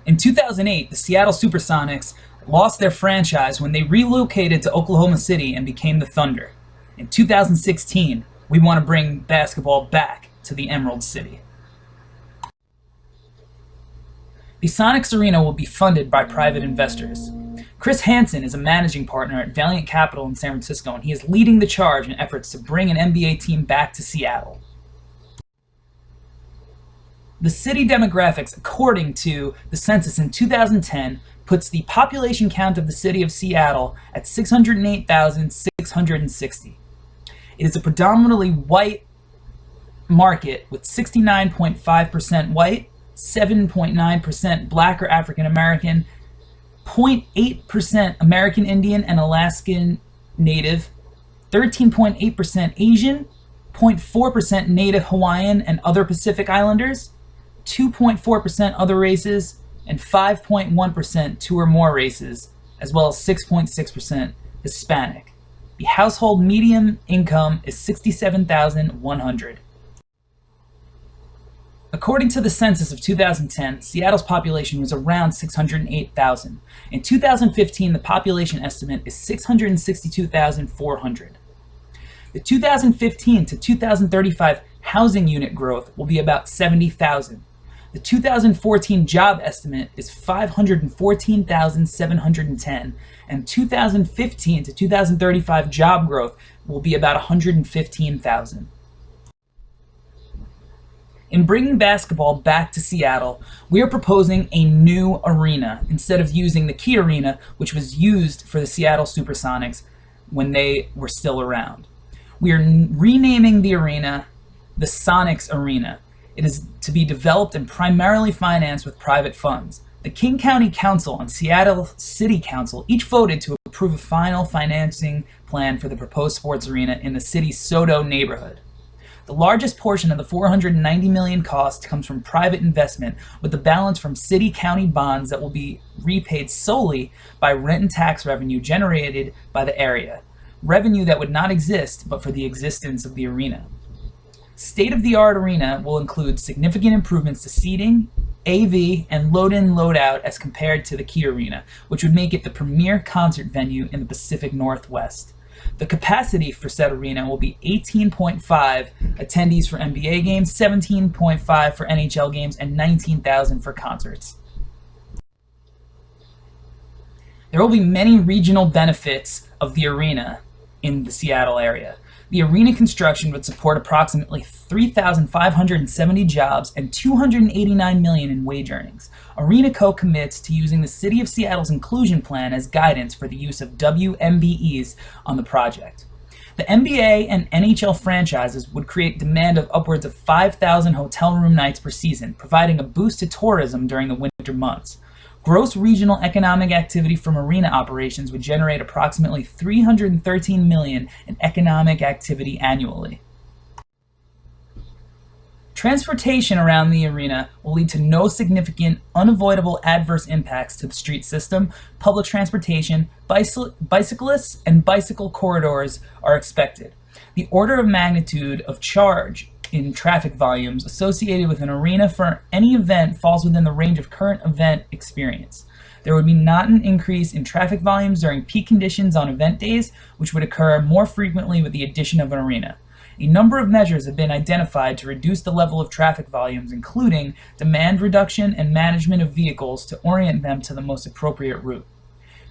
In 2008, the Seattle Supersonics lost their franchise when they relocated to Oklahoma City and became the Thunder. In 2016, we want to bring basketball back to the Emerald City. The Sonics Arena will be funded by private investors. Chris Hansen is a managing partner at Valiant Capital in San Francisco, and he is leading the charge in efforts to bring an NBA team back to Seattle. The city demographics, according to the census in 2010, puts the population count of the city of Seattle at 608,660. It is a predominantly white market with 69.5% white, 7.9% black or African American, 0.8% American Indian and Alaskan Native, 13.8% Asian, 0.4% Native Hawaiian and other Pacific Islanders, 2.4% other races, and 5.1% two or more races, as well as 6.6% Hispanic. The household median income is $67,100. According to the census of 2010, Seattle's population was around 608,000. In 2015, the population estimate is 662,400. The 2015 to 2035 housing unit growth will be about 70,000. The 2014 job estimate is 514,710, and 2015 to 2035 job growth will be about 115,000. In bringing basketball back to Seattle, we are proposing a new arena instead of using the Key Arena, which was used for the Seattle Supersonics when they were still around. We are renaming the arena the Sonics Arena. It is to be developed and primarily financed with private funds. The King County Council and Seattle City Council each voted to approve a final financing plan for the proposed sports arena in the city's SoDo neighborhood. The largest portion of the $490 million cost comes from private investment, with the balance from city-county bonds that will be repaid solely by rent and tax revenue generated by the area, revenue that would not exist but for the existence of the arena. State-of-the-art arena will include significant improvements to seating, AV, and load-in, load-out as compared to the Key Arena, which would make it the premier concert venue in the Pacific Northwest. The capacity for said arena will be 18.5 attendees for NBA games, 17.5 for NHL games, and 19,000 for concerts. There will be many regional benefits of the arena in the Seattle area. The arena construction would support approximately 3,570 jobs and $289 million in wage earnings. ArenaCo commits to using the City of Seattle's inclusion plan as guidance for the use of WMBEs on the project. The NBA and NHL franchises would create demand of upwards of 5,000 hotel room nights per season, providing a boost to tourism during the winter months. Gross regional economic activity from arena operations would generate approximately $313 million in economic activity annually. Transportation around the arena will lead to no significant, unavoidable adverse impacts to the street system. Public transportation, bicyclists, and bicycle corridors are expected. The order of magnitude of charge in traffic volumes associated with an arena for any event falls within the range of current event experience. There would be not an increase in traffic volumes during peak conditions on event days, which would occur more frequently with the addition of an arena. A number of measures have been identified to reduce the level of traffic volumes, including demand reduction and management of vehicles to orient them to the most appropriate route.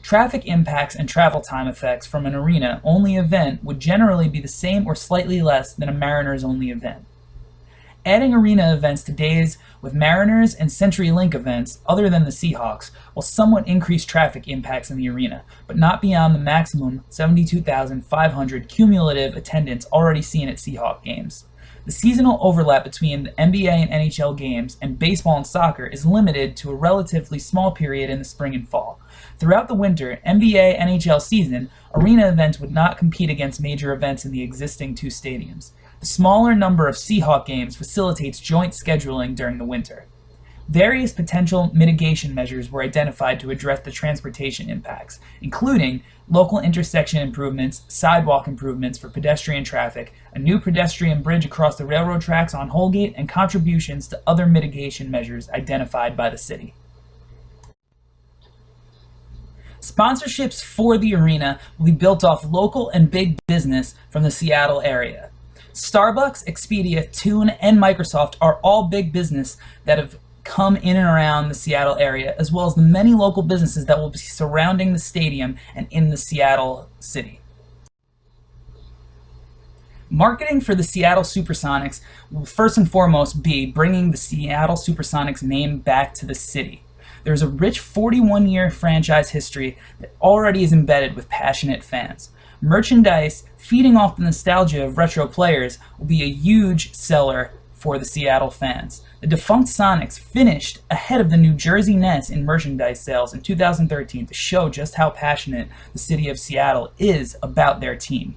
Traffic impacts and travel time effects from an arena-only event would generally be the same or slightly less than a Mariners-only event. Adding arena events to days with Mariners and CenturyLink events, other than the Seahawks, will somewhat increase traffic impacts in the arena, but not beyond the maximum 72,500 cumulative attendance already seen at Seahawk games. The seasonal overlap between the NBA and NHL games and baseball and soccer is limited to a relatively small period in the spring and fall. Throughout the winter NBA-NHL season, arena events would not compete against major events in the existing two stadiums. The smaller number of Seahawk games facilitates joint scheduling during the winter. Various potential mitigation measures were identified to address the transportation impacts, including local intersection improvements, sidewalk improvements for pedestrian traffic, a new pedestrian bridge across the railroad tracks on Holgate, and contributions to other mitigation measures identified by the city. Sponsorships for the arena will be built off local and big business from the Seattle area. Starbucks, Expedia, Tune, and Microsoft are all big business that have come in and around the Seattle area, as well as the many local businesses that will be surrounding the stadium and in the Seattle city. Marketing for the Seattle Supersonics will first and foremost be bringing the Seattle Supersonics name back to the city. There's a rich 41-year franchise history that already is embedded with passionate fans. Merchandise feeding off the nostalgia of retro players will be a huge seller for the Seattle fans. The defunct Sonics finished ahead of the New Jersey Nets in merchandise sales in 2013 to show just how passionate the city of Seattle is about their team.